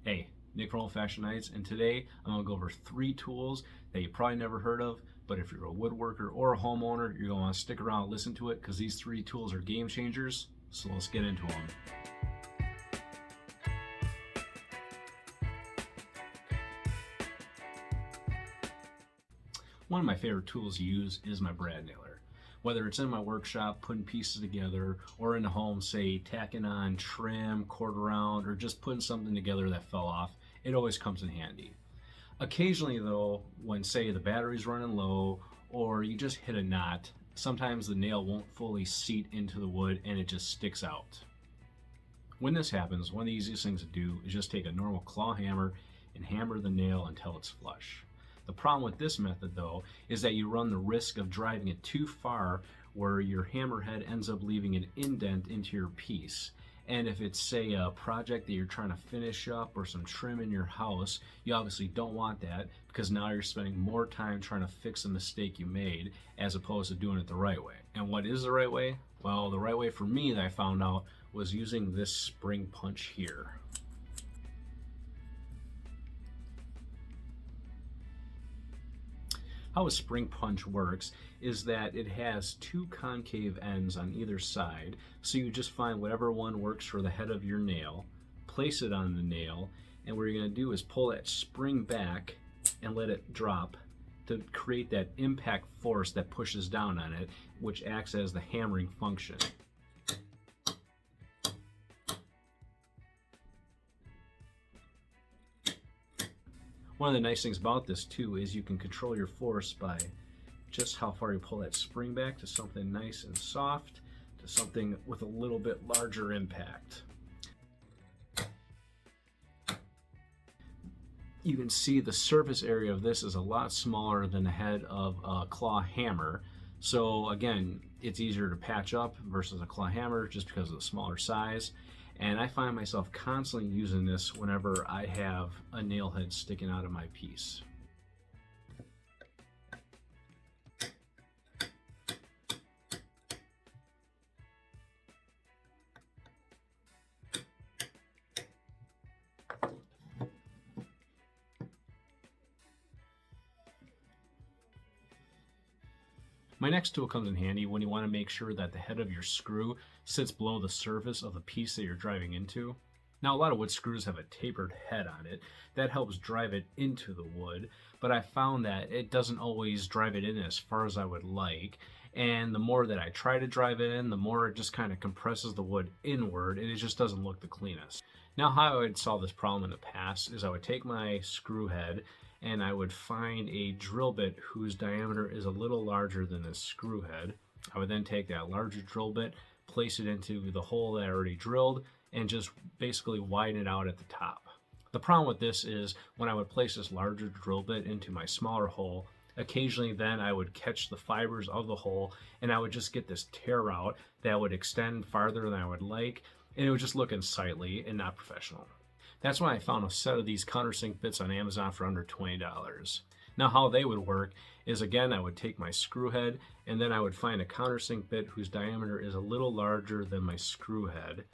Hey, Nick from Old Fashioned Nights, and today I'm going to go over 3 tools that you probably never heard of, but if you're a woodworker or a homeowner, you're going to want to stick around and listen to it because these 3 tools are game changers, so let's get into them. One of my favorite tools to use is my brad nailer. Whether it's in my workshop putting pieces together or in the home, say tacking on trim, quarter round, or just putting something together that fell off, it always comes in handy. Occasionally though, when say the battery's running low or you just hit a knot, sometimes the nail won't fully seat into the wood and it just sticks out. When this happens, one of the easiest things to do is just take a normal claw hammer and hammer the nail until it's flush. The problem with this method though is that you run the risk of driving it too far where your hammerhead ends up leaving an indent into your piece. And if it's say a project that you're trying to finish up or some trim in your house, you obviously don't want that because now you're spending more time trying to fix a mistake you made as opposed to doing it the right way. And what is the right way? Well, the right way for me that I found out was using this spring punch here. How a spring punch works is that it has 2 concave ends on either side, so you just find whatever one works for the head of your nail, place it on the nail, and what you're going to do is pull that spring back and let it drop to create that impact force that pushes down on it, which acts as the hammering function. One of the nice things about this too is you can control your force by just how far you pull that spring back to something nice and soft to something with a little bit larger impact. You can see the surface area of this is a lot smaller than the head of a claw hammer. So again, it's easier to patch up versus a claw hammer just because of the smaller size. And I find myself constantly using this whenever I have a nail head sticking out of my piece. My next tool comes in handy when you want to make sure that the head of your screw sits below the surface of the piece that you're driving into. Now, a lot of wood screws have a tapered head on it that helps drive it into the wood, but I found that it doesn't always drive it in as far as I would like, and the more that I try to drive it in, the more it just kind of compresses the wood inward and it just doesn't look the cleanest. Now, how I would solve this problem in the past is I would take my screw head and I would find a drill bit whose diameter is a little larger than the screw head. I would then take that larger drill bit, place it into the hole that I already drilled, and just basically widen it out at the top. The problem with this is when I would place this larger drill bit into my smaller hole, occasionally then I would catch the fibers of the hole and I would just get this tear out that would extend farther than I would like, and it would just look unsightly and not professional. That's why I found a set of these countersink bits on Amazon for under $20. Now how they would work is, again, I would take my screw head and then I would find a countersink bit whose diameter is a little larger than my screw head.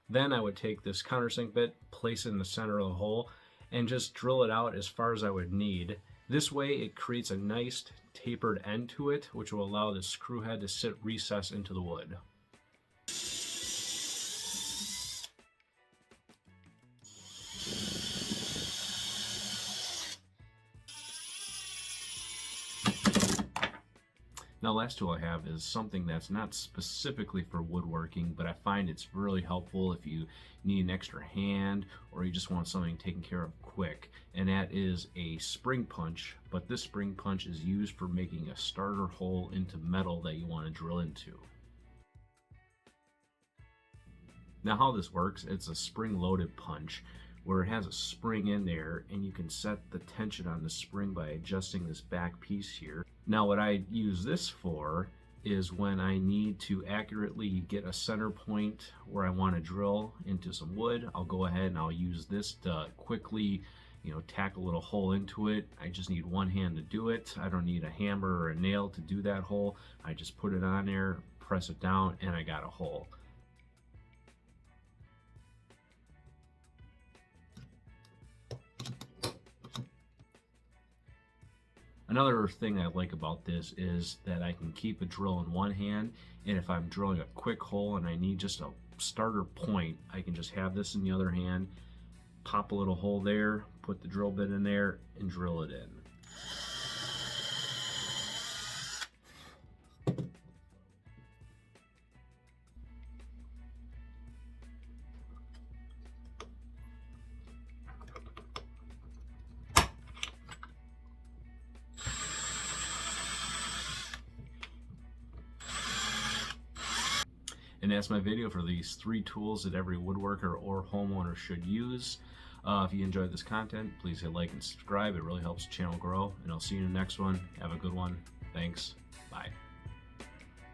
Then I would take this countersink bit, place it in the center of the hole, and just drill it out as far as I would need. This way it creates a nice tapered end to it, which will allow the screw head to sit recessed into the wood. Now, last tool I have is something that's not specifically for woodworking, but I find it's really helpful if you need an extra hand or you just want something taken care of quick, and that is a spring punch. But this spring punch is used for making a starter hole into metal that you want to drill into. Now how this works, it's a spring-loaded punch where it has a spring in there and you can set the tension on the spring by adjusting this back piece here. Now what I use this for is when I need to accurately get a center point where I want to drill into some wood, I'll go ahead and I'll use this to quickly, tack a little hole into it. I just need one hand to do it. I don't need a hammer or a nail to do that hole. I just put it on there, press it down, and I got a hole. Another thing I like about this is that I can keep a drill in one hand, and if I'm drilling a quick hole and I need just a starter point, I can just have this in the other hand, pop a little hole there, put the drill bit in there, and drill it in. And that's my video for these 3 tools that every woodworker or homeowner should use. If you enjoyed this content, please hit like and subscribe. It really helps the channel grow. And I'll see you in the next one. Have a good one. Thanks. Bye.